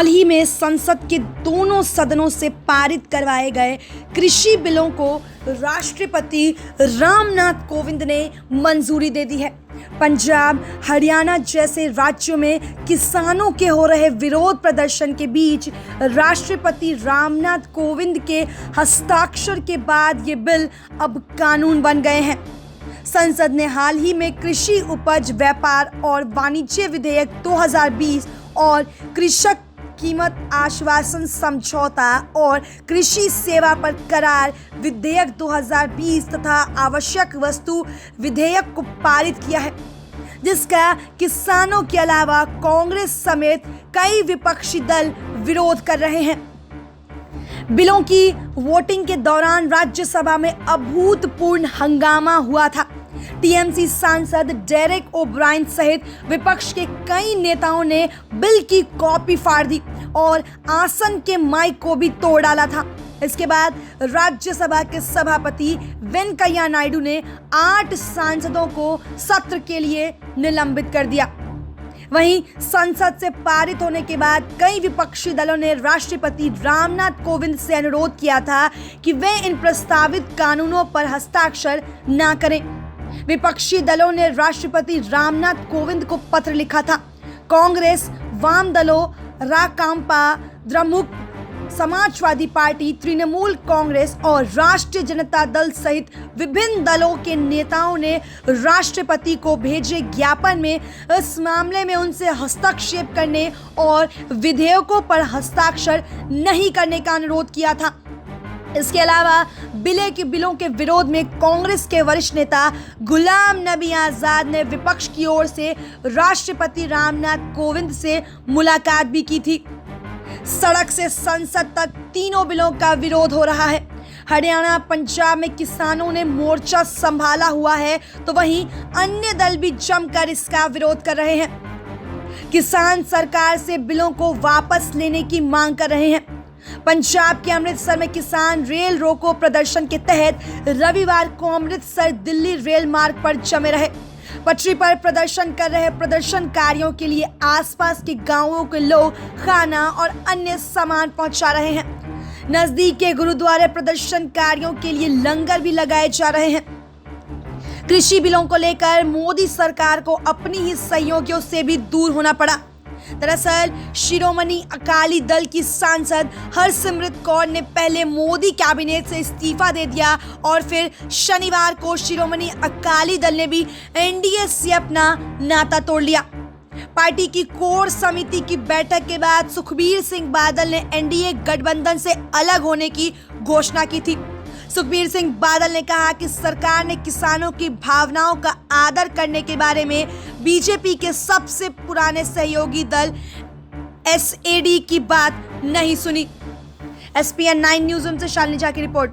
ही में संसद के दोनों सदनों से पारित करवाए गए कृषि बिलों को राष्ट्रपति रामनाथ कोविंद ने मंजूरी दे दी है। पंजाब, हरियाणा जैसे राज्यों में किसानों के हो रहे विरोध प्रदर्शन के बीच राष्ट्रपति रामनाथ कोविंद के हस्ताक्षर के बाद ये बिल अब कानून बन गए हैं। संसद ने हाल ही में कृषि उपज व्यापार और वाणिज्य विधेयक 2020 और कृषक कीमत आश्वासन समझौता और कृषि सेवा पर करार विधेयक 2020 तथा आवश्यक वस्तु विधेयक को पारित किया है, जिसका किसानों के अलावा कांग्रेस समेत कई विपक्षी दल विरोध कर रहे हैं। बिलों की वोटिंग के दौरान राज्यसभा में अभूतपूर्व हंगामा हुआ था। टीएमसी सांसद डेरेक ओब्रायन सहित विपक्ष के कई नेताओं ने बिल की कॉपी फाड़ दी और आसन के माइक को भी तोड़ डाला था। इसके बाद राज्यसभा के सभापति वेंकैया नायडू ने 8 सांसदों को सत्र के लिए निलंबित कर दिया। वहीं संसद से पारित होने के बाद कई विपक्षी दलों ने राष्ट्रपति रामनाथ कोविंद से अनुरोध किया था कि वे इन प्रस्तावित कानूनों पर हस्ताक्षर न करें। विपक्षी दलों ने राष्ट्रपति रामनाथ कोविंद को पत्र लिखा था। कांग्रेस, वाम दलों, राकांपा, द्रमुक, समाजवादी पार्टी, तृणमूल कांग्रेस और राष्ट्रीय जनता दल सहित विभिन्न दलों के नेताओं ने राष्ट्रपति को भेजे ज्ञापन में इस मामले में उनसे हस्तक्षेप करने और विधेयकों पर हस्ताक्षर नहीं करने का अनुरोध किया था। इसके अलावा बिलों के विरोध में कांग्रेस के वरिष्ठ नेता गुलाम नबी आजाद ने विपक्ष की ओर से राष्ट्रपति रामनाथ कोविंद से मुलाकात भी की थी। सड़क से संसद तक तीनों बिलों का विरोध हो रहा है। हरियाणा, पंजाब में किसानों ने मोर्चा संभाला हुआ है, तो वहीं अन्य दल भी जमकर इसका विरोध कर रहे हैं। किसान सरकार से बिलों को वापस लेने की मांग कर रहे हैं। पंजाब के अमृतसर में किसान रेल रोको प्रदर्शन के तहत रविवार को अमृतसर दिल्ली रेल मार्ग पर जमे रहे। पटरी पर प्रदर्शन कर रहे प्रदर्शनकारियों के लिए आसपास के गांवों के लोग खाना और अन्य सामान पहुंचा रहे हैं। नजदीक के गुरुद्वारे प्रदर्शनकारियों के लिए लंगर भी लगाए जा रहे हैं। कृषि बिलों को लेकर मोदी सरकार को अपनी ही सहयोगियों से भी दूर होना पड़ा। दरअसल शिरोमणि अकाली दल की सांसद हरसिमरत कौर ने पहले मोदी कैबिनेट से इस्तीफा दे दिया और फिर शनिवार को शिरोमणि अकाली दल ने भी एनडीए से अपना नाता तोड़ लिया। पार्टी की कोर समिति की बैठक के बाद सुखबीर सिंह बादल ने एनडीए गठबंधन से अलग होने की घोषणा की थी। सुखबीर सिंह बादल ने कहा कि सरकार ने किसानों की भावनाओं का आदर करने के बारे में बीजेपी के सबसे पुराने सहयोगी दल एसएडी की बात नहीं सुनी। एसपीएन 9 न्यूज़ से शालिनी झा की रिपोर्ट।